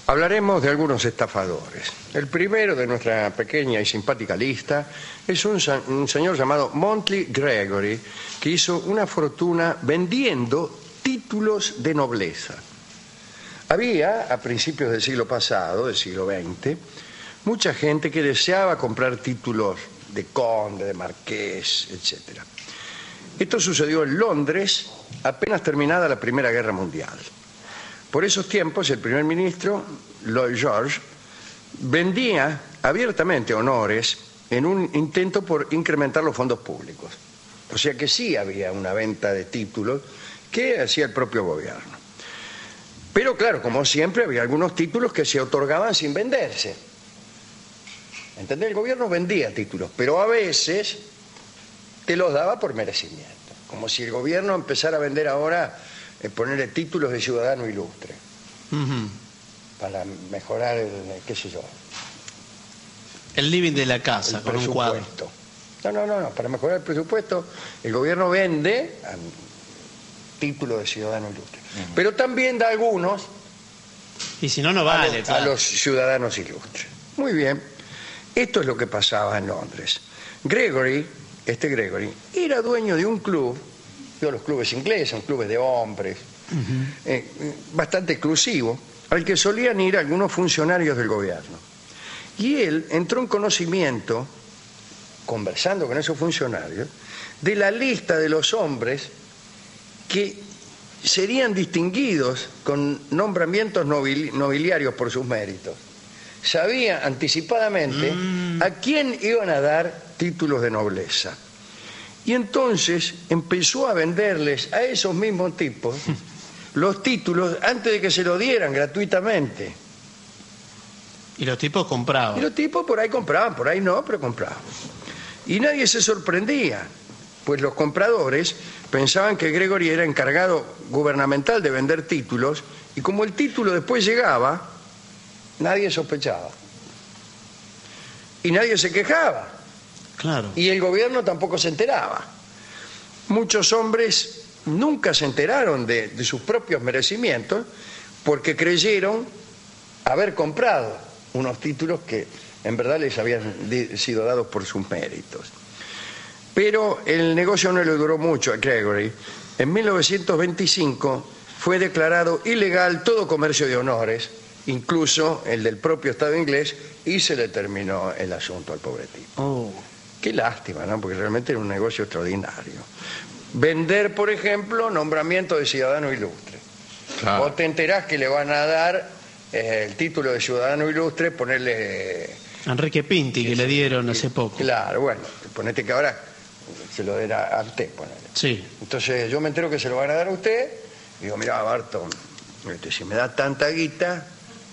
Hablaremos de algunos estafadores. El primero de nuestra pequeña y simpática lista es un señor llamado Monty Gregory, que hizo una fortuna vendiendo títulos de nobleza. Había, a principios del siglo pasado, del siglo XX, mucha gente que deseaba comprar títulos de conde, de marqués, etc. Esto sucedió en Londres apenas terminada la Primera Guerra Mundial. Por esos tiempos, el primer ministro, Lloyd George, vendía abiertamente honores en un intento por incrementar los fondos públicos. O sea que sí había una venta de títulos que hacía el propio gobierno. Pero claro, como siempre, había algunos títulos que se otorgaban sin venderse. ¿Entendés? El gobierno vendía títulos, pero a veces te los daba por merecimiento. Como si el gobierno empezara a vender ahora, ponerle títulos de ciudadano ilustre. Para mejorar qué sé yo. El living de la casa, con un cuadro. No, para mejorar el presupuesto, el gobierno vende títulos de ciudadano ilustre. Pero también da algunos y si no, no vale, a los ciudadanos ilustres. Muy bien. Esto es lo que pasaba en Londres. Gregory, era dueño de un club, los clubes ingleses, son clubes de hombres, bastante exclusivo, al que solían ir algunos funcionarios del gobierno. Y él entró en conocimiento, conversando con esos funcionarios, de la lista de los hombres que serían distinguidos con nombramientos nobiliarios por sus méritos. Sabía anticipadamente a quién iban a dar títulos de nobleza. Y entonces empezó a venderles a esos mismos tipos los títulos antes de que se lo dieran gratuitamente. Y los tipos compraban. Y los tipos por ahí compraban, por ahí no, pero compraban. Y nadie se sorprendía, pues los compradores pensaban que Gregory era encargado gubernamental de vender títulos, y como el título después llegaba, nadie sospechaba. Y nadie se quejaba. Claro. Y el gobierno tampoco se enteraba. Muchos hombres nunca se enteraron de sus propios merecimientos porque creyeron haber comprado unos títulos que en verdad les habían sido dados por sus méritos. Pero el negocio no le duró mucho a Gregory. En 1925 fue declarado ilegal todo comercio de honores, incluso el del propio Estado inglés, y se le terminó el asunto al pobre tipo. Qué lástima, ¿no? Porque realmente era un negocio extraordinario. Vender, por ejemplo, nombramiento de ciudadano ilustre. Claro. Vos te enterás que le van a dar el título de ciudadano ilustre, ponerle... Enrique Pinti, que le dieron hace poco. Claro, bueno, ponete que ahora se lo den a usted, ponele. Sí. Entonces yo me entero que se lo van a dar a usted, y digo, mirá, Barton, si me da tanta guita,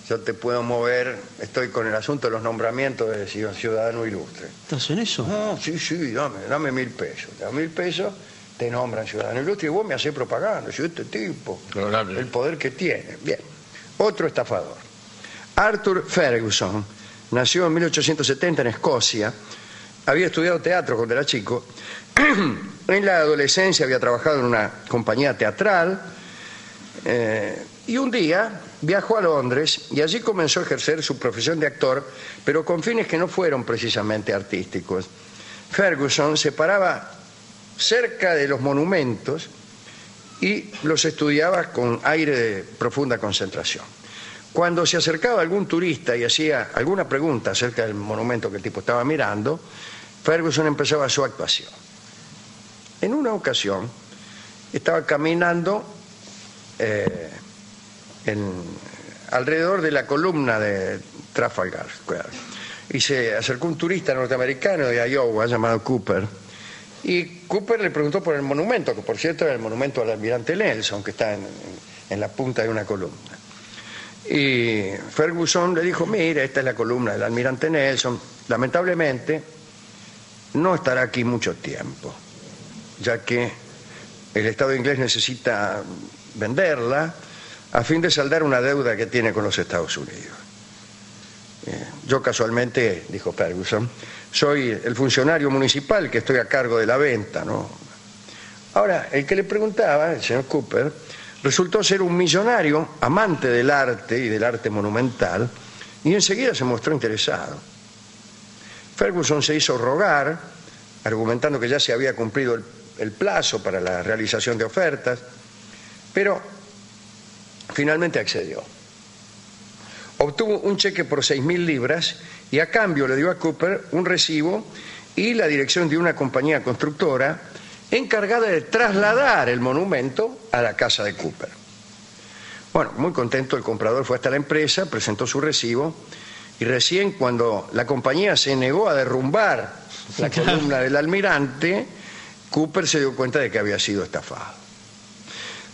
yo te puedo mover, estoy con el asunto de los nombramientos de ciudadano ilustre. ¿Estás en eso? No, sí, dame 1.000 pesos. Te da 1.000 pesos, te nombran ciudadano ilustre y vos me hacés propaganda. Si este tipo, el poder que tiene. Bien. Otro estafador. Arthur Ferguson nació en 1870 en Escocia. Había estudiado teatro cuando era chico. En la adolescencia había trabajado en una compañía teatral. Y un día viajó a Londres y allí comenzó a ejercer su profesión de actor, pero con fines que no fueron precisamente artísticos. Ferguson se paraba cerca de los monumentos y los estudiaba con aire de profunda concentración. Cuando se acercaba algún turista y hacía alguna pregunta acerca del monumento que el tipo estaba mirando, Ferguson empezaba su actuación. En una ocasión estaba caminando alrededor de la columna de Trafalgar Square y se acercó un turista norteamericano de Iowa llamado Cooper, y Cooper le preguntó por el monumento, que por cierto era el monumento al almirante Nelson, que está en la punta de una columna. Y Ferguson le dijo, mira, esta es la columna del almirante Nelson, lamentablemente no estará aquí mucho tiempo, ya que el Estado inglés necesita venderla a fin de saldar una deuda que tiene con los Estados Unidos. Yo casualmente, dijo Ferguson, soy el funcionario municipal que estoy a cargo de la venta, ¿no? Ahora, el que le preguntaba, el señor Cooper, Resultó ser un millonario, amante del arte y del arte monumental, y enseguida se mostró interesado. Ferguson se hizo rogar, argumentando que ya se había cumplido el plazo para la realización de ofertas, pero finalmente accedió. Obtuvo un cheque por 6.000 libras y a cambio le dio a Cooper un recibo y la dirección de una compañía constructora encargada de trasladar el monumento a la casa de Cooper. Bueno, muy contento, el comprador fue hasta la empresa, presentó su recibo y recién cuando la compañía se negó a derrumbar la columna del almirante, Cooper se dio cuenta de que había sido estafado.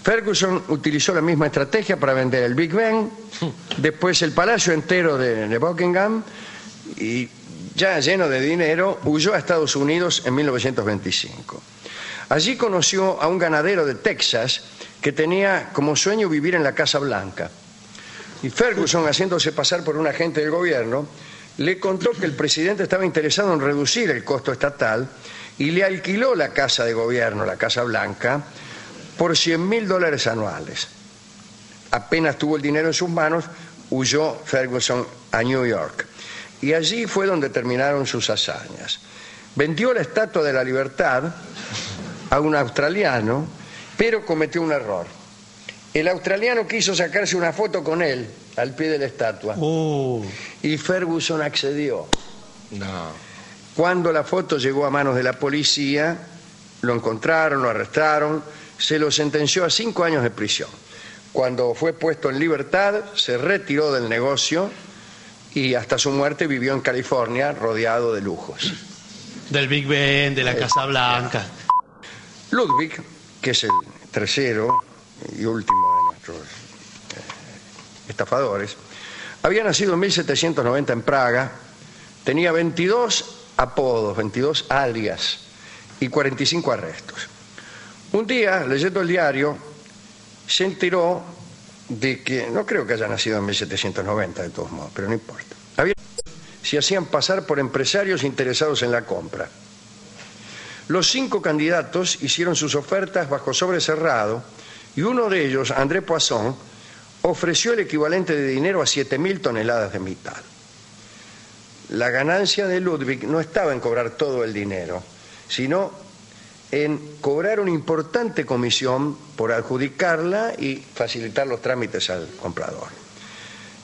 Ferguson utilizó la misma estrategia para vender el Big Ben, después el palacio entero de Buckingham y ya lleno de dinero huyó a Estados Unidos en 1925. Allí conoció a un ganadero de Texas que tenía como sueño vivir en la Casa Blanca. Y Ferguson, haciéndose pasar por un agente del gobierno, le contó que el presidente estaba interesado en reducir el costo estatal y le alquiló la casa de gobierno, la Casa Blanca, por $100.000 anuales. Apenas tuvo el dinero en sus manos, huyó Ferguson a New York. Y allí fue donde terminaron sus hazañas. Vendió la Estatua de la Libertad a un australiano, pero cometió un error. El australiano quiso sacarse una foto con él al pie de la estatua. Y Ferguson accedió. No. Cuando la foto llegó a manos de la policía, lo encontraron, lo arrestaron, se lo sentenció a 5 años de prisión. Cuando fue puesto en libertad, se retiró del negocio y hasta su muerte vivió en California rodeado de lujos. Del Big Ben, de la Casa Blanca. Ludwig, que es el tercero y último de nuestros estafadores, había nacido en 1790 en Praga, tenía 22 apodos, 22 alias y 45 arrestos. Un día, leyendo el diario, se enteró de que, no creo que haya nacido en 1790 de todos modos, pero no importa, se hacían pasar por empresarios interesados en la compra. Los 5 candidatos hicieron sus ofertas bajo sobre cerrado y uno de ellos, André Poisson, ofreció el equivalente de dinero a 7.000 toneladas de metal. La ganancia de Ludwig no estaba en cobrar todo el dinero, sino en cobrar una importante comisión por adjudicarla y facilitar los trámites al comprador.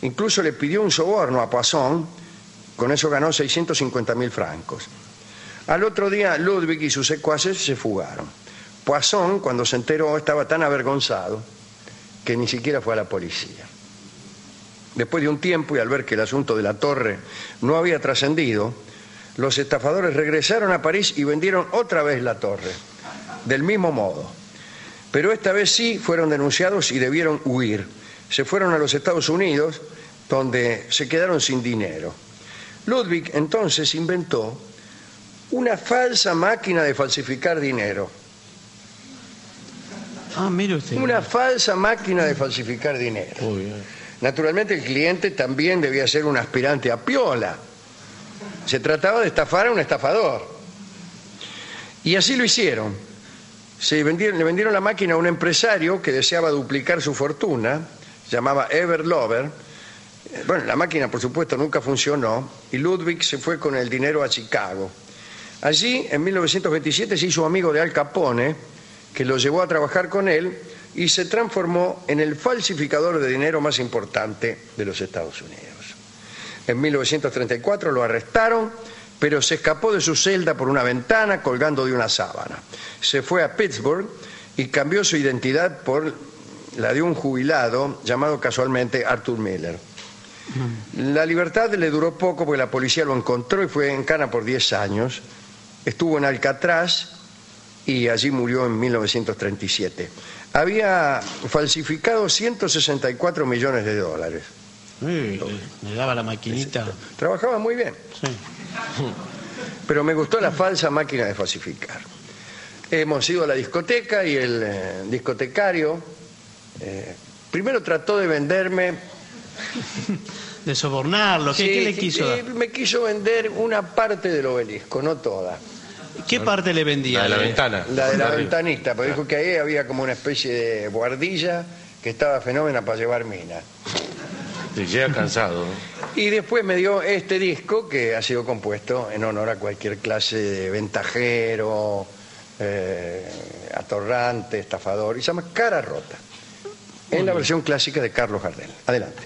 Incluso le pidió un soborno a Poisson, con eso ganó 650.000 francos. Al otro día, Ludwig y sus secuaces se fugaron. Poisson, cuando se enteró, estaba tan avergonzado que ni siquiera fue a la policía. Después de un tiempo y al ver que el asunto de la torre no había trascendido, los estafadores regresaron a París y vendieron otra vez la torre, del mismo modo. Pero esta vez sí fueron denunciados y debieron huir. Se fueron a los Estados Unidos, donde se quedaron sin dinero. Ludwig entonces inventó una falsa máquina de falsificar dinero. Mire usted. Una falsa máquina de falsificar dinero. Naturalmente el cliente también debía ser un aspirante a piola. Se trataba de estafar a un estafador. Y así lo hicieron. Le vendieron la máquina a un empresario que deseaba duplicar su fortuna, se llamaba Ever Lover. Bueno, la máquina por supuesto nunca funcionó y Ludwig se fue con el dinero a Chicago. Allí, en 1927, se hizo amigo de Al Capone, que lo llevó a trabajar con él y se transformó en el falsificador de dinero más importante de los Estados Unidos. En 1934 lo arrestaron, pero se escapó de su celda por una ventana colgando de una sábana. Se fue a Pittsburgh y cambió su identidad por la de un jubilado llamado casualmente Arthur Miller. La libertad le duró poco porque la policía lo encontró y fue en cana por 10 años. Estuvo en Alcatraz y allí murió en 1937. Había falsificado 164 millones de dólares. Le daba la maquinita. Trabajaba muy bien. Sí. Pero me gustó la falsa máquina de falsificar. Hemos ido a la discoteca y el discotecario primero trató de venderme... De sobornarlo. ¿Qué le quiso dar? Me quiso vender una parte del obelisco, no toda. ¿Qué parte le vendía? La de la ventana. La de la ventanista, pero dijo que ahí había como una especie de buhardilla que estaba fenómena para llevar mina. Y llega cansado. Y después me dio este disco que ha sido compuesto en honor a cualquier clase de ventajero, atorrante, estafador, y se llama Cara Rota, en la versión clásica de Carlos Gardel. Adelante.